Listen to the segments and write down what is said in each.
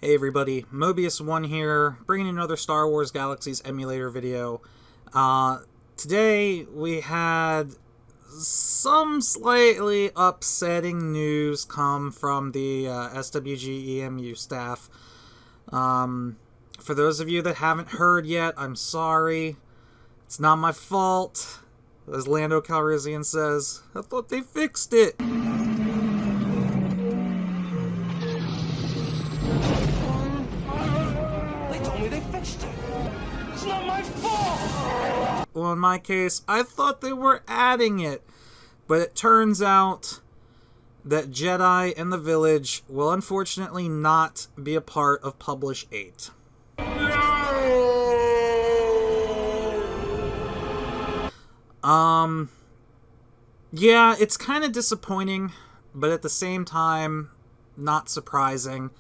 Hey everybody, Mobius1 here, bringing another Star Wars Galaxies emulator video. Today we had some slightly upsetting news come from the SWGEMU staff. For those of you that haven't heard yet, I'm sorry. It's not my fault. As Lando Calrissian says, I thought they fixed it. It's not my fault! Well, in my case, I thought they were adding it. But it turns out that Jedi and the Village will unfortunately not be a part of Pub8. Yeah, it's kind of disappointing, but at the same time, not surprising.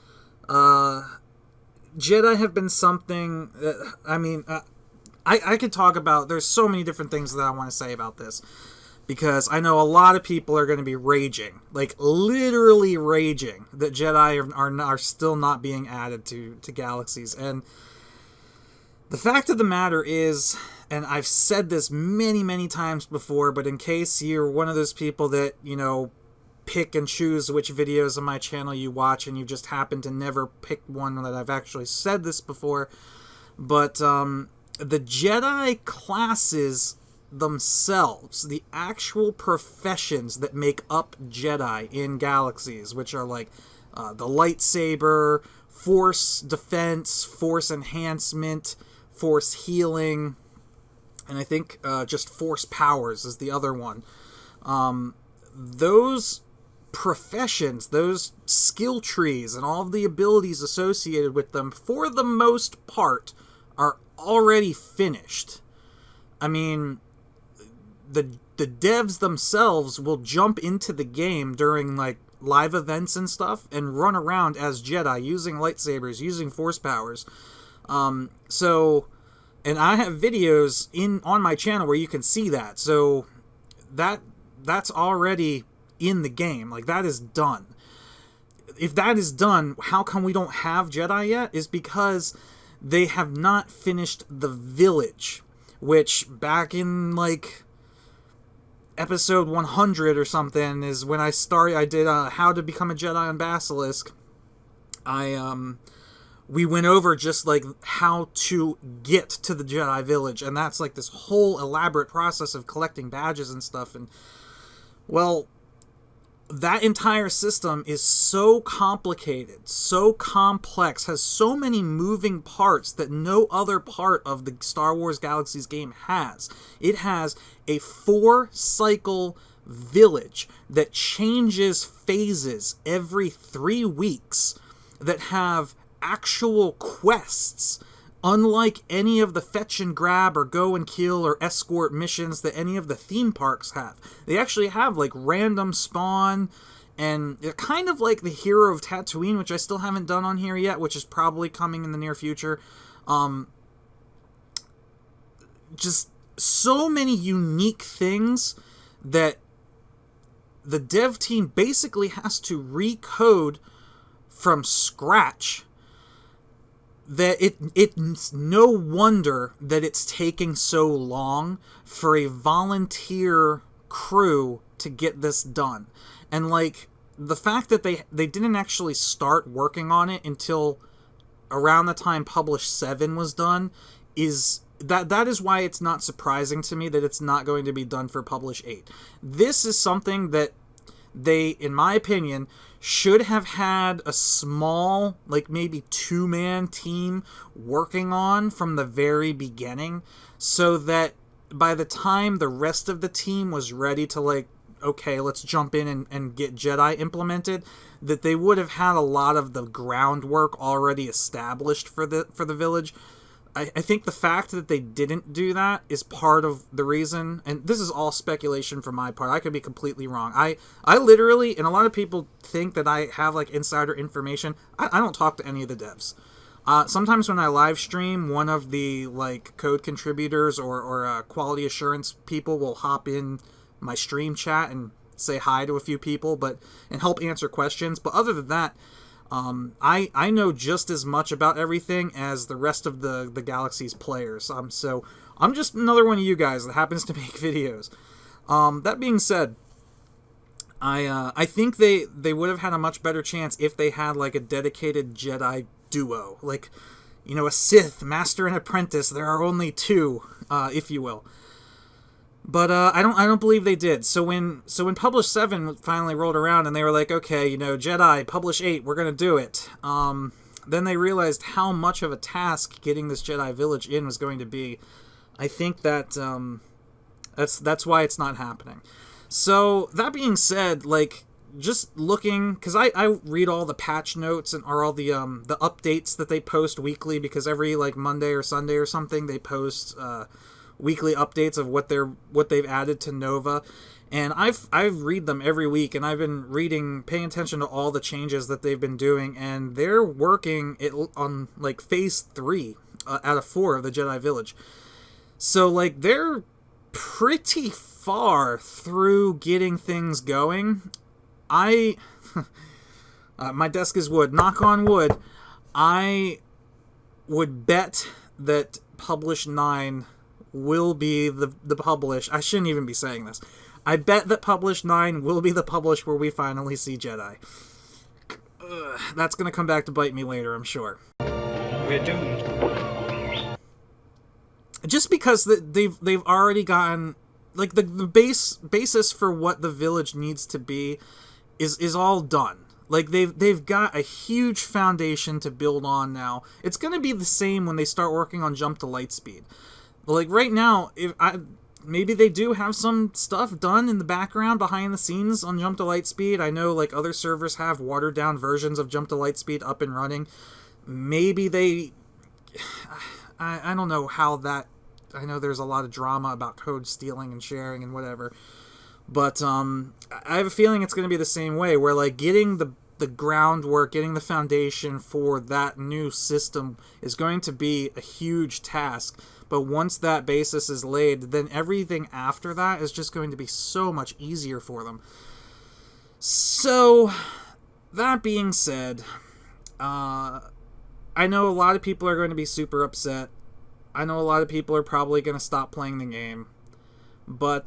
Jedi have been something that, I could talk about, there's so many different things that I want to say about this, because I know a lot of people are going to be raging, like literally raging, that Jedi are still not being added to Galaxies. And the fact of the matter is, and I've said this many, many times before, but in case you're one of those people that, pick and choose which videos on my channel you watch, and you just happen to never pick one that I've actually said this before, but the Jedi classes themselves, the actual professions that make up Jedi in Galaxies, which are like the lightsaber, force defense, force enhancement, force healing, and I think just force powers is the other one. Those professions, those skill trees, and all of the abilities associated with them, for the most part, are already finished. I mean, the devs themselves will jump into the game during, like, live events and stuff, and run around as Jedi, using lightsabers, using force powers. And I have videos on my channel where you can see that, so that's already in the game. Like, that is done. If that is done, how come we don't have Jedi yet? Is because they have not finished the Village, which back in, like, episode 100 or something is when I did How to Become a Jedi on Basilisk. We went over just, like, how to get to the Jedi Village, and that's, like, this whole elaborate process of collecting badges and stuff, and, well, that entire system is so complicated, so complex, has so many moving parts that no other part of the Star Wars Galaxies game has. It has a 4-cycle village that changes phases every 3 weeks, that have actual quests, unlike any of the fetch and grab or go and kill or escort missions that any of the theme parks have. They actually have, like, random spawn, and they're kind of like the Hero of Tatooine, which I still haven't done on here yet, which is probably coming in the near future. Just so many unique things that the dev team basically has to recode from scratch, that it's no wonder that it's taking so long for a volunteer crew to get this done. And, like, the fact that they didn't actually start working on it until around the time Publish 7 was done is that is why it's not surprising to me that it's not going to be done for Publish 8. This is something that they, in my opinion, should have had a small, like, maybe 2-man team working on from the very beginning, so that by the time the rest of the team was ready to, like, okay, let's jump in and get Jedi implemented, that they would have had a lot of the groundwork already established for the Village. I think the fact that they didn't do that is part of the reason, and this is all speculation from my part. I could be completely wrong. I literally, and a lot of people think that I have, like, insider information. I don't talk to any of the devs. Sometimes when I live stream, one of the, like, code contributors or quality assurance people will hop in my stream chat and say hi to a few people, and help answer questions. But other than that, I know just as much about everything as the rest of the Galaxy's players. So I'm just another one of you guys that happens to make videos. That being said, I think they would have had a much better chance if they had like a dedicated Jedi duo, like, you know, a Sith master and apprentice. There are only two, if you will. But I don't believe they did. So when Publish 7 finally rolled around and they were like, okay, you know, Jedi, Publish 8, we're gonna do it. Then they realized how much of a task getting this Jedi village in was going to be. I think that that's why it's not happening. So that being said, like, just looking, because I read all the patch notes or all the updates that they post weekly, because every like Monday or Sunday or something they post weekly updates of what they've added to Nova, and I've read them every week, and I've been paying attention to all the changes that they've been doing, and they're working on like phase 3 out of 4 of the Jedi Village. So like they're pretty far through getting things going. My desk is wood. Knock on wood. I would bet that Publish 9 will be the publish. I shouldn't even be saying this. I bet that Publish 9 will be the publish where we finally see Jedi. That's going to come back to bite me later, I'm sure. We're doomed. Just because they've already gotten, like, the basis for what the village needs to be is all done. Like, they've got a huge foundation to build on now. It's going to be the same when they start working on Jump to Lightspeed. Like, right now, maybe they do have some stuff done in the background behind the scenes on Jump to Lightspeed. I know, like, other servers have watered-down versions of Jump to Lightspeed up and running. Maybe they... I don't know how that... I know there's a lot of drama about code stealing and sharing and whatever. But I have a feeling it's going to be the same way, where, like, getting the groundwork, getting the foundation for that new system is going to be a huge task. But once that basis is laid, then everything after that is just going to be so much easier for them. So, that being said, I know a lot of people are going to be super upset. I know a lot of people are probably going to stop playing the game. But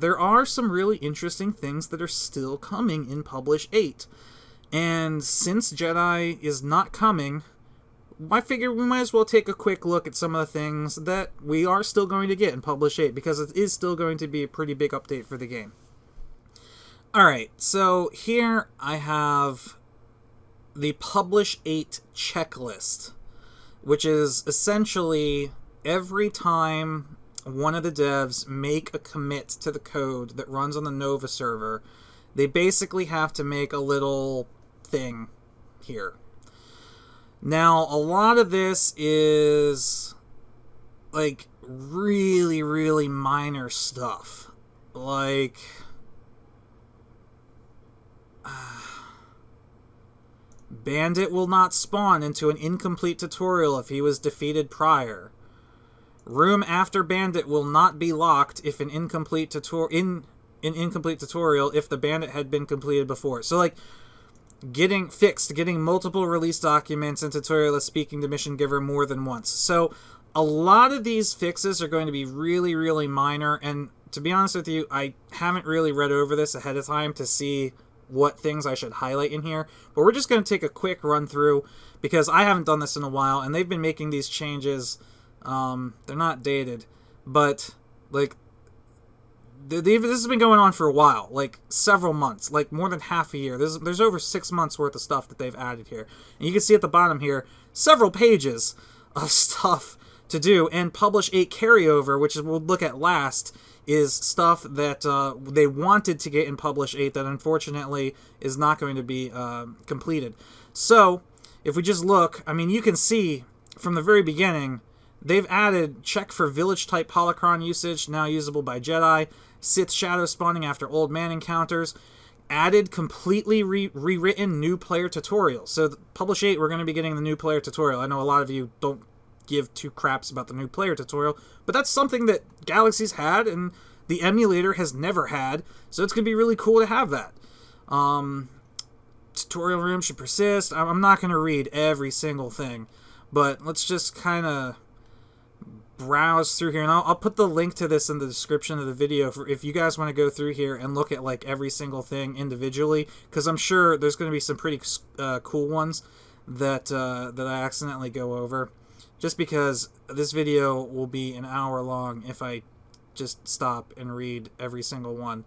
there are some really interesting things that are still coming in Publish 8. And since Jedi is not coming, I figure we might as well take a quick look at some of the things that we are still going to get in Publish 8, because it is still going to be a pretty big update for the game. Alright, so here I have the Publish 8 checklist, which is essentially every time one of the devs make a commit to the code that runs on the Nova server, they basically have to make a little thing here. Now, a lot of this is, like, really, really minor stuff. Like, Bandit will not spawn into an incomplete tutorial if he was defeated prior. Room after Bandit will not be locked if an incomplete tutorial if the Bandit had been completed before. So, like, getting multiple release documents and tutorial is speaking to mission giver more than once. So a lot of these fixes are going to be really, really minor, and to be honest with you, I haven't really read over this ahead of time to see what things I should highlight in here, but we're just going to take a quick run through, because I haven't done this in a while, and they've been making these changes. They're not dated, but, like, this has been going on for a while, like several months, like more than half a year. There's over 6 months worth of stuff that they've added here. And you can see at the bottom here, several pages of stuff to do. And Publish 8 carryover, which we'll look at last, is stuff that they wanted to get in Publish 8 that unfortunately is not going to be completed. So, if we just look, I mean, you can see from the very beginning, they've added check for village-type holocron usage, now usable by Jedi. Sith shadow spawning after old man encounters. Added completely rewritten new player tutorial. So Publish 8, we're going to be getting the new player tutorial. I know a lot of you don't give two craps about the new player tutorial, but that's something that Galaxy's had and the emulator has never had, so it's going to be really cool to have that. tutorial room should persist. I'm not going to read every single thing, but let's just kind of browse through here, and I'll put the link to this in the description of the video for if you guys want to go through here and look at like every single thing individually, because I'm sure there's going to be some pretty cool ones that I accidentally go over, just because this video will be an hour long if I just stop and read every single one.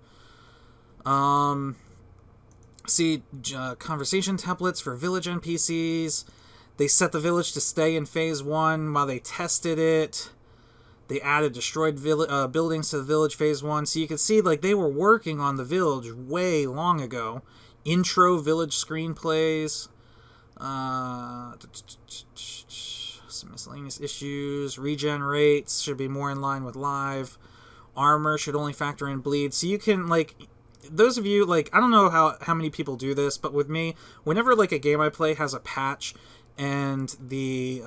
See, conversation templates for village NPCs. They set the village to stay in phase 1 while they tested it. They added destroyed buildings to the village phase 1. So you can see like they were working on the village way long ago. Intro village screenplays. Some miscellaneous issues. Regen rates should be more in line with live. Armor should only factor in bleed. So you can, like, those of you, like, I don't know how many people do this, but with me, whenever like a game I play has a patch and the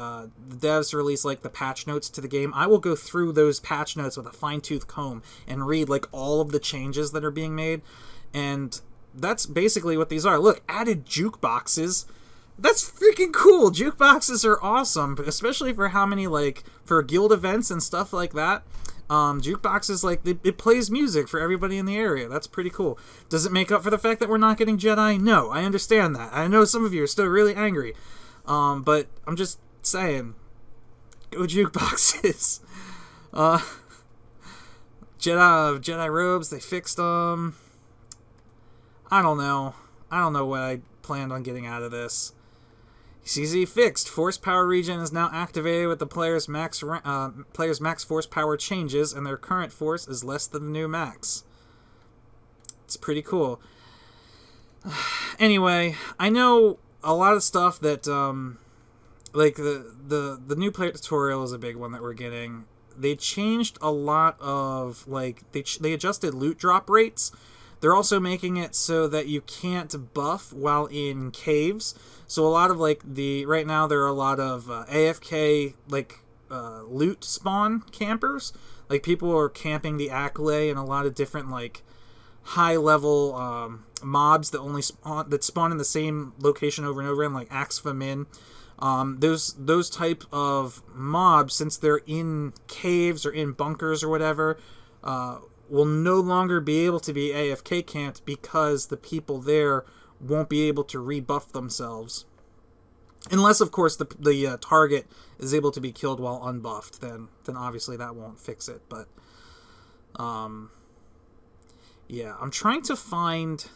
devs release like the patch notes to the game, I will go through those patch notes with a fine-tooth comb and read like all of the changes that are being made. And that's basically what these are. Look, added jukeboxes. That's freaking cool. Jukeboxes are awesome, especially for how many, like, for guild events and stuff like that. Jukeboxes, like, it plays music for everybody in the area. That's pretty cool. Does it make up for the fact that we're not getting Jedi? No, I understand that. I know some of you are still really angry. But I'm just saying, go jukeboxes. Jedi robes, they fixed them. I don't know what I planned on getting out of this. CZ fixed. Force power regen is now activated with the player's max force power changes, and their current force is less than the new max. It's pretty cool. Anyway, I know a lot of stuff that like the new player tutorial is a big one that we're getting. They changed a lot of, like, they adjusted loot drop rates. They're also making it so that you can't buff while in caves. So a lot of, like, right now there are a lot of AFK, like, loot spawn campers. Like, people are camping the Accolade and a lot of different, like, high-level mobs that spawn in the same location over and over again, like Axe Famine. Those type of mobs, since they're in caves or in bunkers or whatever, will no longer be able to be AFK camped because the people there won't be able to rebuff themselves. Unless, of course, the target is able to be killed while unbuffed, then obviously that won't fix it. But yeah, I'm trying to find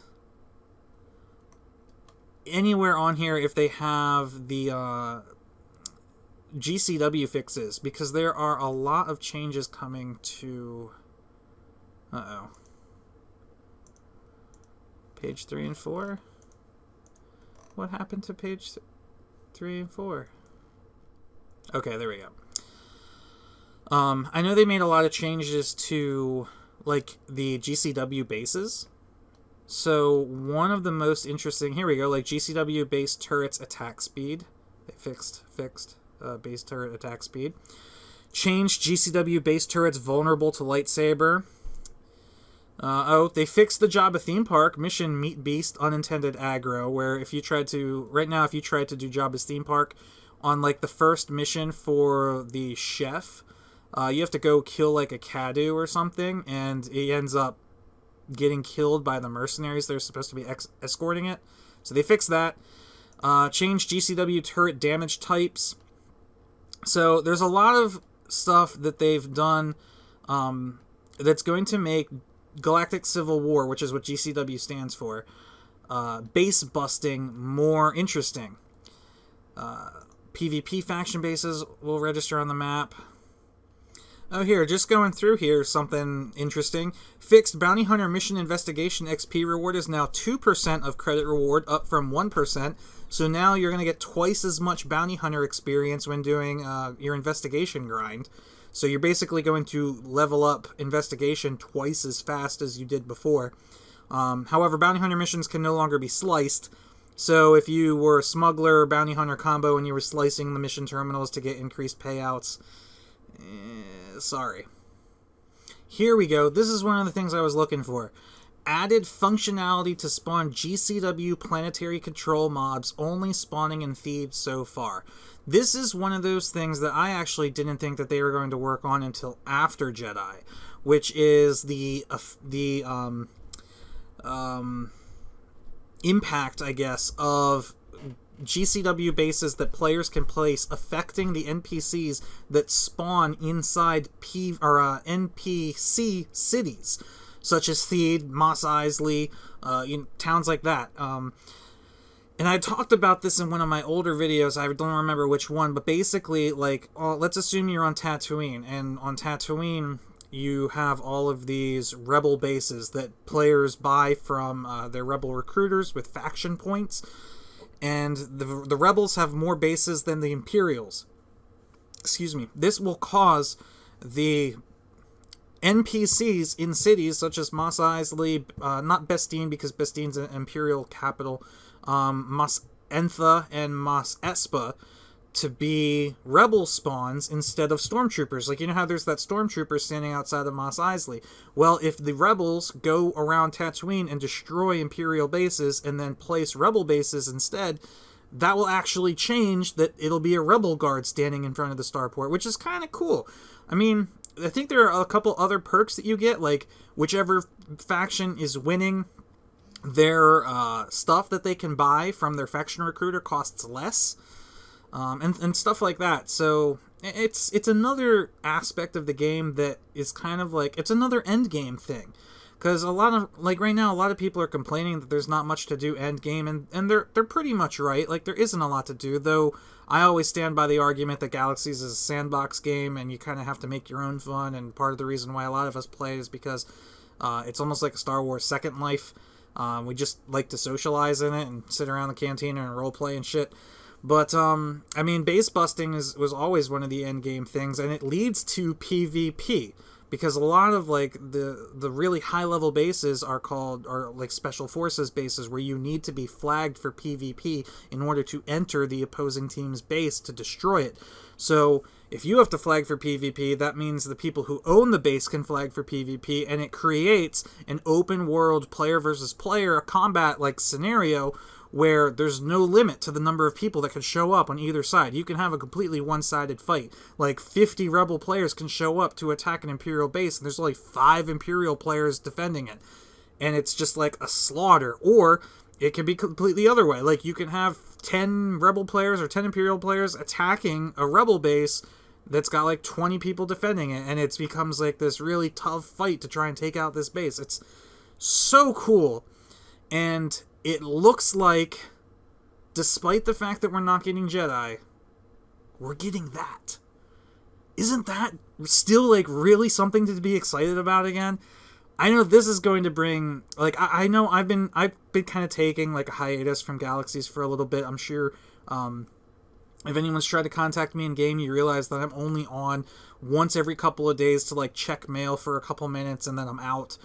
anywhere on here if they have the GCW fixes, because there are a lot of changes coming to... Uh-oh. Page 3 and 4? What happened to page 3 and 4? Okay, there we go. I know they made a lot of changes to, like, the GCW bases. So one of the most interesting... Here we go, like GCW base turrets attack speed. They fixed base turret attack speed. Changed GCW base turrets vulnerable to lightsaber. They fixed the Jabba theme park mission Meat Beast unintended aggro, where if you tried to do Jabba's theme park on, like, the first mission for the chef, you have to go kill, like, a Cadu or something, and he ends up getting killed by the mercenaries that are supposed to be escorting it. So they fixed that. Changed GCW turret damage types. So there's a lot of stuff that they've done that's going to make Galactic Civil War, which is what GCW stands for, base busting more interesting. PvP faction bases will register on the map. Oh, here, just going through here, something interesting. Fixed Bounty Hunter Mission Investigation XP reward is now 2% of credit reward, up from 1%. So now you're going to get twice as much Bounty Hunter experience when doing your investigation grind. So you're basically going to level up investigation twice as fast as you did before. However, Bounty Hunter missions can no longer be sliced. So if you were a smuggler Bounty Hunter combo and you were slicing the mission terminals to get increased payouts, sorry. Here we go. This is one of the things I was looking for. added functionality to spawn GCW planetary control mobs, only spawning in Thebes so far. This is one of those things that I actually didn't think that they were going to work on until after Jedi, which is the impact, I guess, of GCW bases that players can place affecting the NPCs that spawn inside NPC cities, such as Thebes, Mos Eisley, towns like that. And I talked about this in one of my older videos. I don't remember which one, but basically, like, let's assume you're on Tatooine, and on Tatooine you have all of these rebel bases that players buy from their rebel recruiters with faction points, and the rebels have more bases than the Imperials. Excuse me. This will cause the NPCs in cities such as Mos Eisley, not Bestine because Bestine's an Imperial capital, Mos Entha and Mos Espa, to be rebel spawns instead of stormtroopers. Like, you know how there's that stormtrooper standing outside of Mos Eisley? Well, if the rebels go around Tatooine and destroy Imperial bases and then place rebel bases instead, that will actually change that it'll be a rebel guard standing in front of the starport, which is kind of cool. I mean, I think there are a couple other perks that you get, like whichever faction is winning, their stuff that they can buy from their faction recruiter costs less. And stuff like that. So it's another aspect of the game that is kind of like, it's another end game thing. Because a lot of, like right now, a lot of people are complaining that there's not much to do end game, and they're pretty much right. Like, there isn't a lot to do, though I always stand by the argument that Galaxies is a sandbox game, and you kind of have to make your own fun, and part of the reason why a lot of us play is because it's almost like a Star Wars Second Life. We just like to socialize in it and sit around the cantina and roleplay and shit. But, I mean, base busting was always one of the end game things, and it leads to PvP, because a lot of, like, the really high-level bases are like, special forces bases, where you need to be flagged for PvP in order to enter the opposing team's base to destroy it. So, if you have to flag for PvP, that means the people who own the base can flag for PvP, and it creates an open-world player versus player combat-like scenario where there's no limit to the number of people that can show up on either side. You can have a completely one-sided fight. Like, 50 Rebel players can show up to attack an Imperial base, and there's only 5 Imperial players defending it. And it's just like a slaughter. Or it can be completely other way. Like, you can have 10 Rebel players or 10 Imperial players attacking a Rebel base that's got like 20 people defending it, and it becomes like this really tough fight to try and take out this base. It's so cool. And it looks like, despite the fact that we're not getting Jedi, we're getting that. Isn't that still, like, really something to be excited about again? I know this is going to bring, like, I know I've been kind of taking, like, a hiatus from Galaxies for a little bit. I'm sure, if anyone's tried to contact me in game, you realize that I'm only on once every couple of days to, like, check mail for a couple minutes, and then I'm out.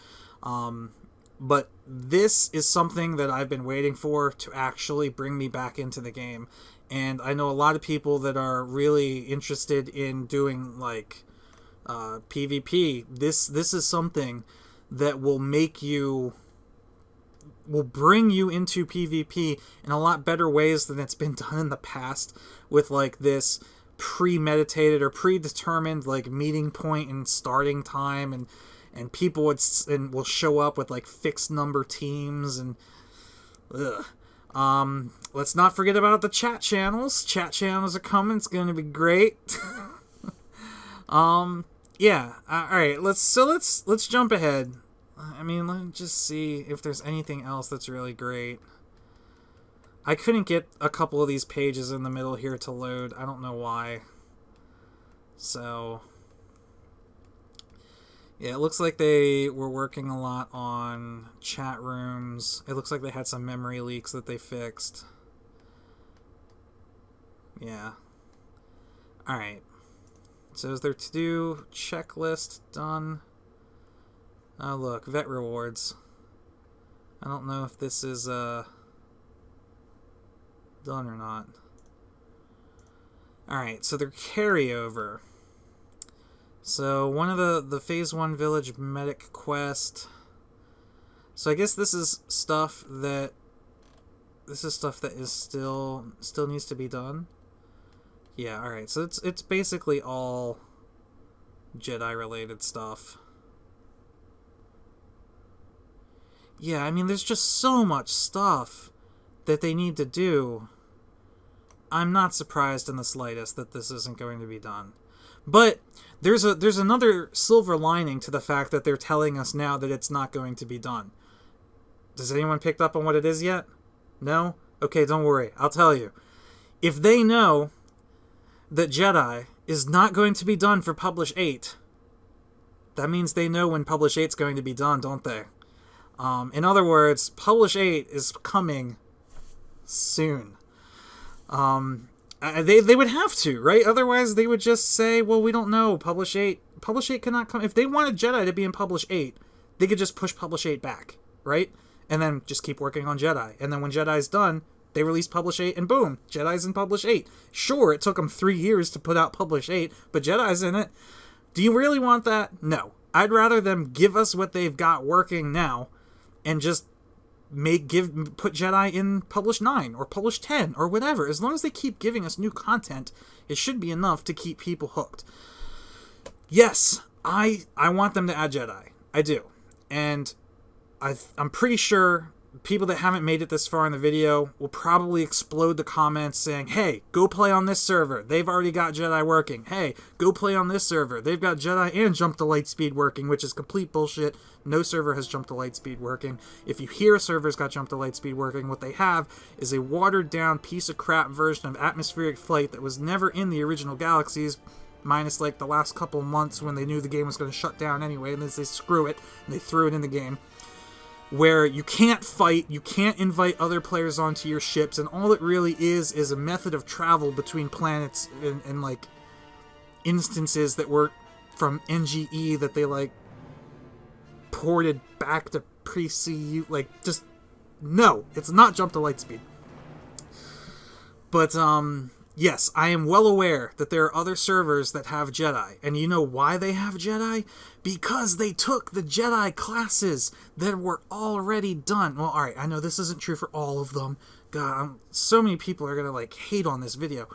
But this is something that I've been waiting for to actually bring me back into the game. And I know a lot of people that are really interested in doing, like, PvP. This is something that will bring you into PvP in a lot better ways than it's been done in the past, with, like, this premeditated or predetermined, like, meeting point and starting time, and people will show up with, like, fixed number teams, and let's not forget about the chat channels. Chat channels are coming. It's going to be great. Yeah. All right. Let's jump ahead. I mean, let's just see if there's anything else that's really great. I couldn't get a couple of these pages in the middle here to load. I don't know why. So, yeah, it looks like they were working a lot on chat rooms. It looks like they had some memory leaks that they fixed. Yeah. Alright. So is their to-do checklist done? Oh, look, vet rewards. I don't know if this is done or not. Alright, so their carryover. So one of the Phase 1 Village Medic quest. So I guess this is stuff that is still needs to be done. Yeah, all right. So it's basically all Jedi related stuff. Yeah, I mean, there's just so much stuff that they need to do. I'm not surprised in the slightest that this isn't going to be done. But there's another silver lining to the fact that they're telling us now that it's not going to be done. Does anyone picked up on what it is yet? No? Okay, don't worry. I'll tell you. If they know that Jedi is not going to be done for Publish 8, that means they know when Publish 8's going to be done, don't they? In other words, Publish 8 is coming soon. They would have to, right? Otherwise, they would just say, well, we don't know. Publish 8 cannot come. If they wanted Jedi to be in Publish 8, they could just push Publish 8 back, right? And then just keep working on Jedi. And then when Jedi's done, they release Publish 8, and boom, Jedi's in Publish 8. Sure, it took them 3 years to put out Publish 8, but Jedi's in it. Do you really want that? No. I'd rather them give us what they've got working now and just put Jedi in Publish 9 or Publish 10 or whatever. As long as they keep giving us new content, it should be enough to keep people hooked. Yes, I want them to add Jedi. I do. And I'm pretty sure people that haven't made it this far in the video will probably explode the comments saying, hey, go play on this server. They've already got Jedi working. Hey, go play on this server. They've got Jedi and Jump to Lightspeed working, which is complete bullshit. No server has Jump to Lightspeed working. If you hear a server's got Jump to Lightspeed working, what they have is a watered-down piece of crap version of atmospheric flight that was never in the original Galaxies, minus like the last couple months when they knew the game was going to shut down anyway, and then they screw it, and they threw it in the game. Where you can't fight, you can't invite other players onto your ships, and all it really is a method of travel between planets and like instances that were from NGE that they like ported back to pre-CU. Like, just no, it's not Jump to Lightspeed. But yes, I am well aware that there are other servers that have Jedi. And you know why they have Jedi? Because they took the Jedi classes that were already done. Well, alright, I know this isn't true for all of them. God, so many people are going to, like, hate on this video.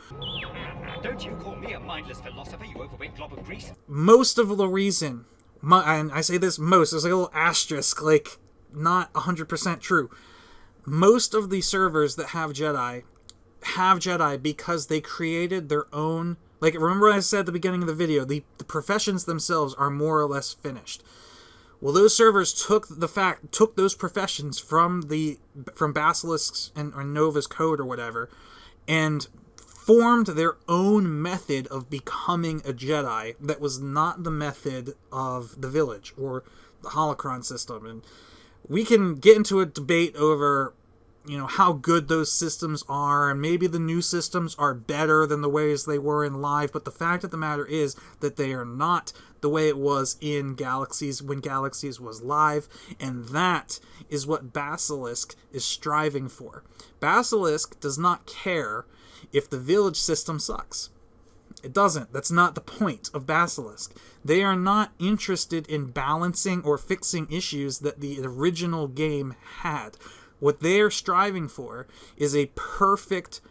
Don't you call me a mindless philosopher, you overweight glob of grease. Most of the reason, and I say this most, there's like a little asterisk, like, not 100% true. Most of the servers that have Jedi because they created their own, like, remember I said at the beginning of the video, the professions themselves are more or less finished. Well, those servers took those professions from Basilisk's or Nova's code or whatever, and formed their own method of becoming a Jedi that was not the method of the Village or the Holocron system. And we can get into a debate over, you know, how good those systems are, and maybe the new systems are better than the ways they were in Live, but the fact of the matter is that they are not the way it was in Galaxies when Galaxies was Live, and that is what Basilisk is striving for. Basilisk does not care if the Village system sucks. It doesn't. That's not the point of Basilisk. They are not interested in balancing or fixing issues that the original game had. What they are striving for is a perfect,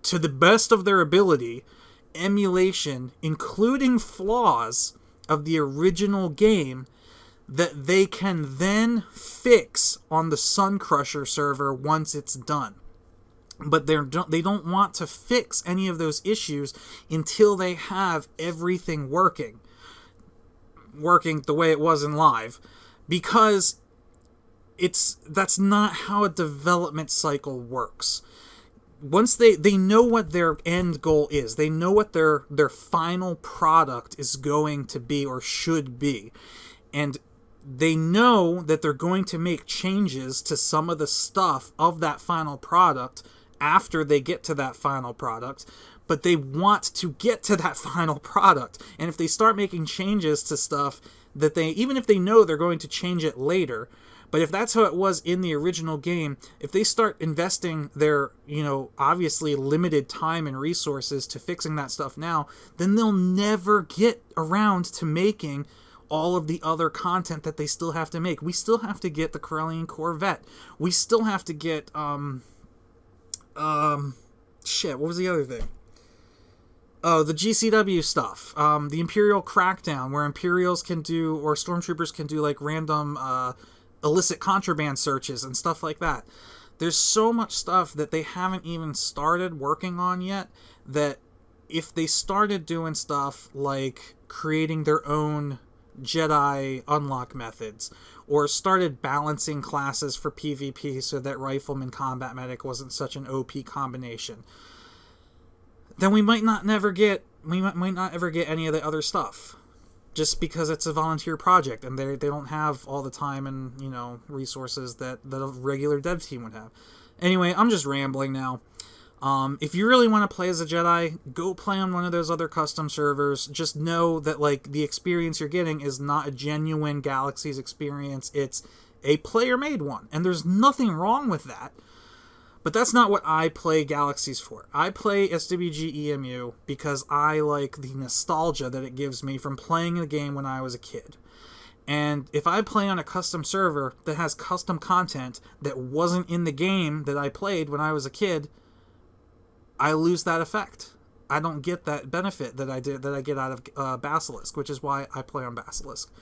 to the best of their ability, emulation, including flaws of the original game, that they can then fix on the Sun Crusher server once it's done. But they don't want to fix any of those issues until they have everything working the way it was in Live, because that's not how a development cycle works. Once they know what their end goal is, they know what their final product is going to be or should be, and they know that they're going to make changes to some of the stuff of that final product after they get to that final product, but they want to get to that final product. And if they start making changes to stuff that even if they know they're going to change it later, but if that's how it was in the original game, if they start investing their, obviously limited time and resources to fixing that stuff now, then they'll never get around to making all of the other content that they still have to make. We still have to get the Corellian Corvette. We still have to get, shit, what was the other thing? Oh, the GCW stuff. The Imperial Crackdown, where Imperials can do, or Stormtroopers can do, like, random, illicit contraband searches and stuff like that. There's so much stuff that they haven't even started working on yet, that if they started doing stuff like creating their own Jedi unlock methods, or started balancing classes for PvP so that Rifleman Combat Medic wasn't such an OP combination, then we might not ever get any of the other stuff, just because it's a volunteer project and they don't have all the time and, you know, resources that a regular dev team would have. Anyway, I'm just rambling now. If you really want to play as a Jedi, go play on one of those other custom servers. Just know that, like, the experience you're getting is not a genuine Galaxies experience. It's a player-made one, and there's nothing wrong with that. But that's not what I play Galaxies for. I play SWGEmu because I like the nostalgia that it gives me from playing the game when I was a kid. And if I play on a custom server that has custom content that wasn't in the game that I played when I was a kid, I lose that effect. I don't get that benefit that I get out of Basilisk, which is why I play on Basilisk.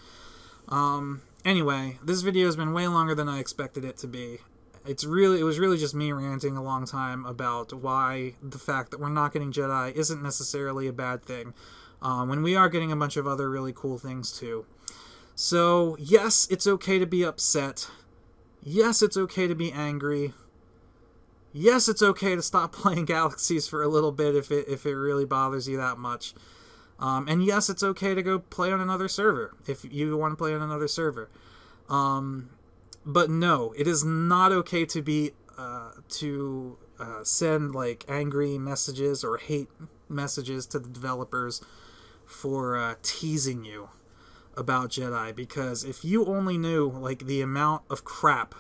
Anyway, this video has been way longer than I expected it to be. It was really just me ranting a long time about why the fact that we're not getting Jedi isn't necessarily a bad thing, when we are getting a bunch of other really cool things too. So, yes, it's okay to be upset. Yes, it's okay to be angry. Yes, it's okay to stop playing Galaxies for a little bit if it really bothers you that much. And yes, it's okay to go play on another server if you want to play on another server. But no, it is not okay to be send like angry messages or hate messages to the developers for teasing you about Jedi, because if you only knew like the amount of crap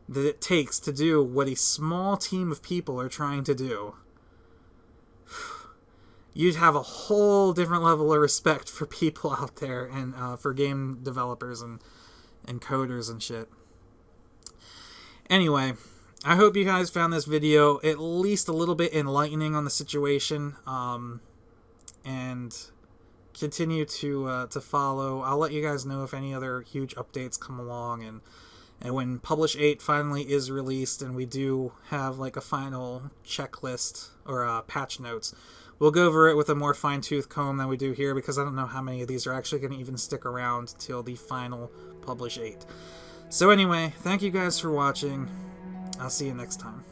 that it takes to do what a small team of people are trying to do, you'd have a whole different level of respect for people out there and for game developers and coders and shit. Anyway, I hope you guys found this video at least a little bit enlightening on the situation, and continue to follow. I'll let you guys know if any other huge updates come along, and when Pub8 finally is released and we do have like a final checklist or patch notes, we'll go over it with a more fine-tooth comb than we do here, because I don't know how many of these are actually going to even stick around till the final Pub8. So anyway, thank you guys for watching. I'll see you next time.